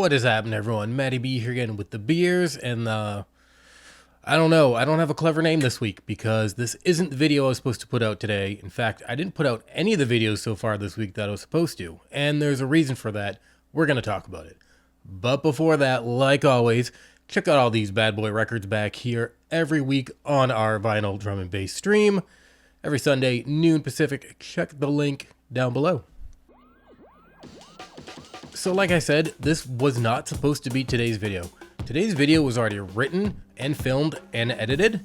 What is happening, everyone? Matty B here again with the beers, and I don't know, I don't have a clever name this week because this isn't the video I was supposed to put out today. In fact, I didn't put out any of the videos so far this week that I was supposed to, and there's a reason for that. We're going to talk about it. But before that, like always, check out all these bad boy records back here every week on our vinyl drum and bass stream. Every Sunday, noon Pacific. Check the link down below. So like I said, this was not supposed to be today's video. Today's video was already written and filmed and edited,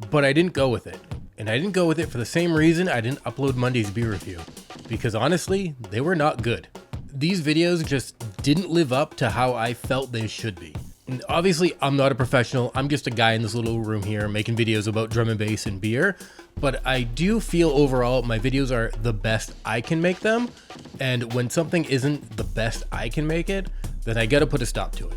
but I didn't go with it. And I didn't go with it for the same reason I didn't upload Monday's beer review. Because honestly, they were not good. These videos just didn't live up to how I felt they should be. And obviously, I'm not a professional. I'm just a guy in this little room here making videos about drum and bass and beer. But I do feel overall my videos are the best I can make them. And when something isn't the best I can make it, then I gotta put a stop to it.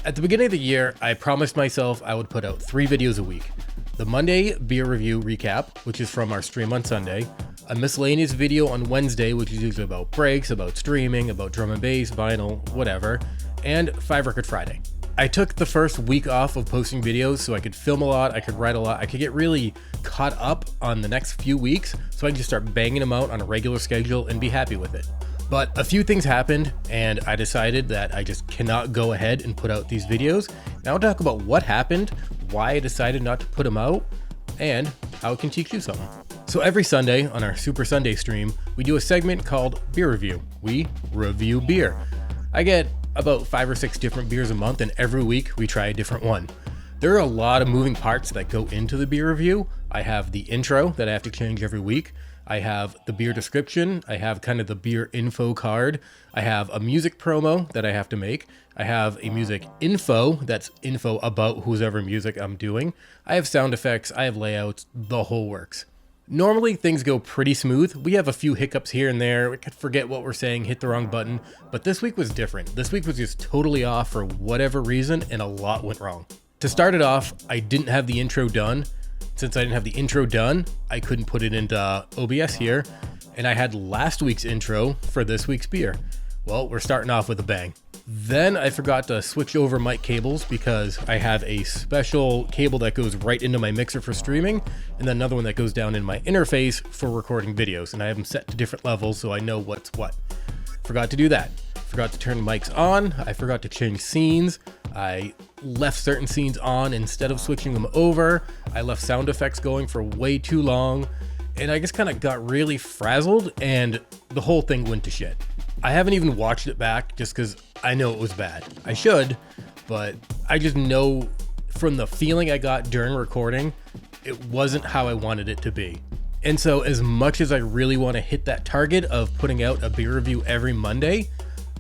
At the beginning of the year, I promised myself I would put out 3 videos a week. The Monday beer review recap, which is from our stream on Sunday, a miscellaneous video on Wednesday, which is usually about breaks, about streaming, about drum and bass, vinyl, whatever, and 5 Record Friday. I took the first week off of posting videos so I could film a lot, I could write a lot, I could get really caught up on the next few weeks so I could just start banging them out on a regular schedule and be happy with it. But a few things happened and I decided that I just cannot go ahead and put out these videos. Now I'll talk about what happened, why I decided not to put them out, and how it can teach you something. So every Sunday on our Super Sunday stream, we do a segment called Beer Review. We review beer. I get about 5 or 6 different beers a month, and every week we try a different one. There are a lot of moving parts that go into the beer review. I have the intro that I have to change every week. I have the beer description. I have kind of the beer info card. I have a music promo that I have to make. I have a music info that's info about whoever music I'm doing. I have sound effects. I have layouts, the whole works. Normally things go pretty smooth. We have a few hiccups here and there. We could forget what we're saying, hit the wrong button, but this week was different. This week was just totally off for whatever reason, and a lot went wrong. To start it off, I didn't have the intro done. Since I didn't have the intro done, I couldn't put it into OBS here, and I had last week's intro for this week's beer. Well, we're starting off with a bang. Then I forgot to switch over mic cables because I have a special cable that goes right into my mixer for streaming and then another one that goes down in my interface for recording videos, and I have them set to different levels so I know what's what. Forgot to do that. Forgot to turn mics on. I forgot to change scenes. I left certain scenes on instead of switching them over. I left sound effects going for way too long, and I just kind of got really frazzled and the whole thing went to shit. I haven't even watched it back just because I know it was bad. I should, but I just know from the feeling I got during recording, it wasn't how I wanted it to be. And so as much as I really want to hit that target of putting out a beer review every Monday,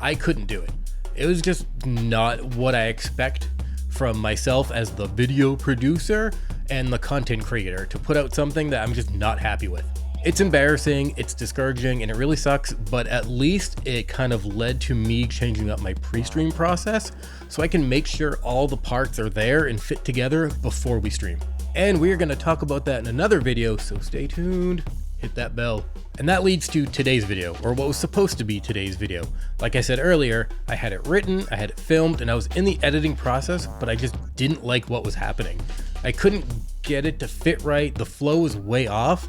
I couldn't do it. It was just not what I expect from myself as the video producer and the content creator to put out something that I'm just not happy with. It's embarrassing, it's discouraging, and it really sucks, but at least it kind of led to me changing up my pre-stream process so I can make sure all the parts are there and fit together before we stream. And we're going to talk about that in another video, so stay tuned, hit that bell. And that leads to today's video, or what was supposed to be today's video. Like I said earlier, I had it written, I had it filmed, and I was in the editing process, but I just didn't like what was happening. I couldn't get it to fit right, the flow was way off.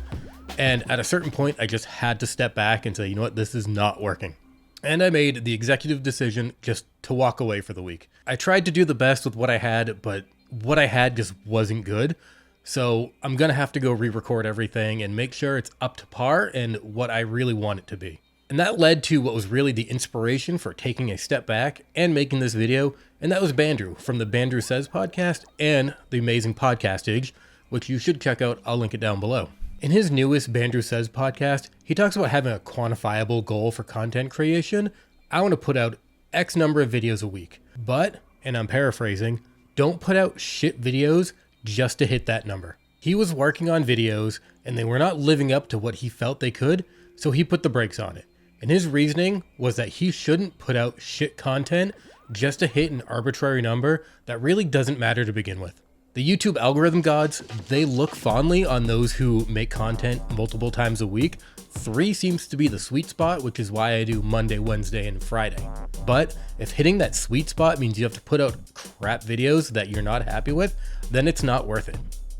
And at a certain point, I just had to step back and say, you know what, this is not working. And I made the executive decision just to walk away for the week. I tried to do the best with what I had, but what I had just wasn't good. So I'm going to have to go re-record everything and make sure it's up to par and what I really want it to be. And that led to what was really the inspiration for taking a step back and making this video. And that was Bandrew from the Bandrew Says podcast and the amazing Podcastage, which you should check out. I'll link it down below. In his newest Bandrew Says podcast, he talks about having a quantifiable goal for content creation. I want to put out X number of videos a week, but, and I'm paraphrasing, don't put out shit videos just to hit that number. He was working on videos and they were not living up to what he felt they could, so he put the brakes on it. And his reasoning was that he shouldn't put out shit content just to hit an arbitrary number that really doesn't matter to begin with. The YouTube algorithm gods, they look fondly on those who make content multiple times a week. 3 seems to be the sweet spot, which is why I do Monday, Wednesday, and Friday. But if hitting that sweet spot means you have to put out crap videos that you're not happy with, then it's not worth it.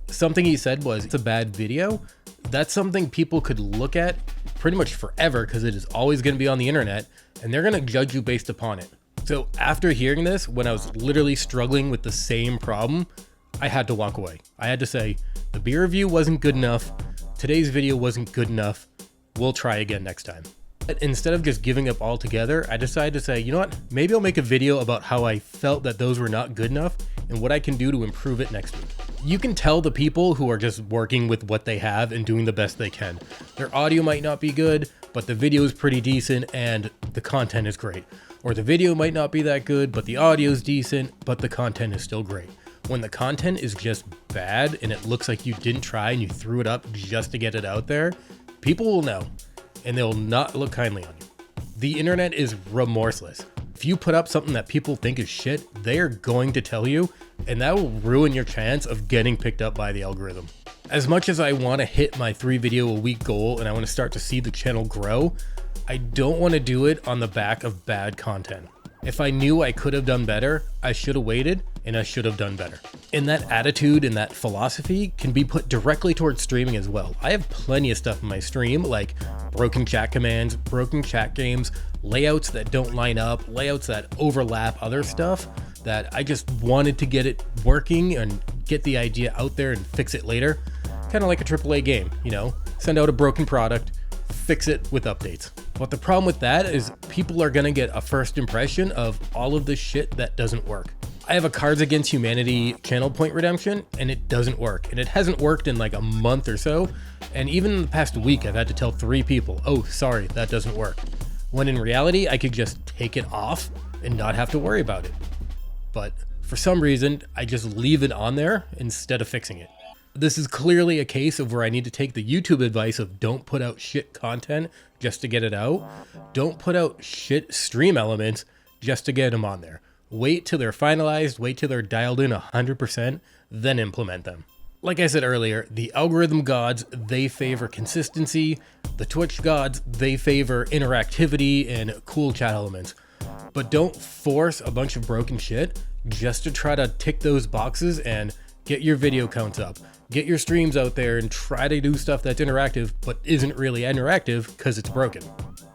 Something he said was, it's a bad video. That's something people could look at pretty much forever because it is always going to be on the internet and they're going to judge you based upon it. So after hearing this, when I was literally struggling with the same problem, I had to walk away. I had to say, the beer review wasn't good enough. Today's video wasn't good enough. We'll try again next time. But instead of just giving up altogether, I decided to say, you know what? Maybe I'll make a video about how I felt that those were not good enough and what I can do to improve it next week. You can tell the people who are just working with what they have and doing the best they can. Their audio might not be good, but the video is pretty decent and the content is great. Or the video might not be that good, but the audio is decent, but the content is still great. When the content is just bad and it looks like you didn't try and you threw it up just to get it out there, people will know and they'll not look kindly on you. The internet is remorseless. If you put up something that people think is shit, they are going to tell you, and that will ruin your chance of getting picked up by the algorithm. As much as I want to hit my 3 video a week goal and I want to start to see the channel grow, I don't want to do it on the back of bad content. If I knew I could have done better, I should have waited and I should have done better. And that attitude and that philosophy can be put directly towards streaming as well. I have plenty of stuff in my stream, like broken chat commands, broken chat games, layouts that don't line up, layouts that overlap other stuff that I just wanted to get it working and get the idea out there and fix it later. Kind of like a AAA game, you know, send out a broken product, fix it with updates. But the problem with that is people are gonna get a first impression of all of the shit that doesn't work. I have a Cards Against Humanity channel point redemption and it doesn't work. And it hasn't worked in like a month or so. And even in the past week, I've had to tell 3 people, oh, sorry, that doesn't work. When in reality, I could just take it off and not have to worry about it. But for some reason, I just leave it on there instead of fixing it. This is clearly a case of where I need to take the YouTube advice of don't put out shit content just to get it out. Don't put out shit stream elements just to get them on there. Wait till they're finalized, wait till they're dialed in 100%, then implement them. Like I said earlier, the algorithm gods, they favor consistency. The Twitch gods, they favor interactivity and cool chat elements. But don't force a bunch of broken shit just to try to tick those boxes and get your video counts up. Get your streams out there and try to do stuff that's interactive, but isn't really interactive because it's broken.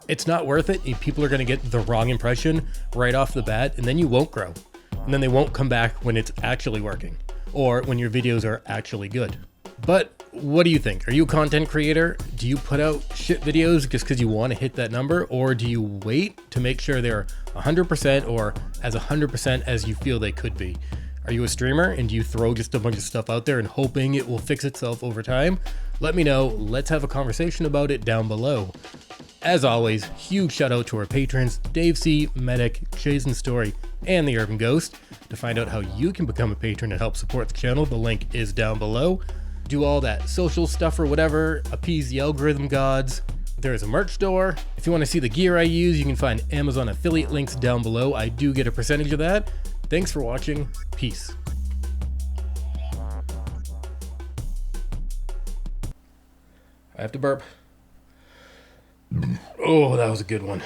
It's not worth it. People are going to get the wrong impression right off the bat, and then you won't grow. And then they won't come back when it's actually working, or when your videos are actually good. But what do you think? Are you a content creator? Do you put out shit videos just because you want to hit that number, or do you wait to make sure they're 100% or as 100% as you feel they could be? Are you a streamer and do you throw just a bunch of stuff out there and hoping it will fix itself over time? Let me know. Let's have a conversation about it down below. As always, huge shout out to our patrons, DaveC, mEDIK, Shays and Storey, and TheUrbanGhost. To find out how you can become a patron and help support the channel, the link is down below. Do all that social stuff or whatever, appease the algorithm gods. There is a merch store. If you want to see the gear I use, you can find Amazon affiliate links down below. I do get a percentage of that. Thanks for watching. Peace. I have to burp. Oh, that was a good one.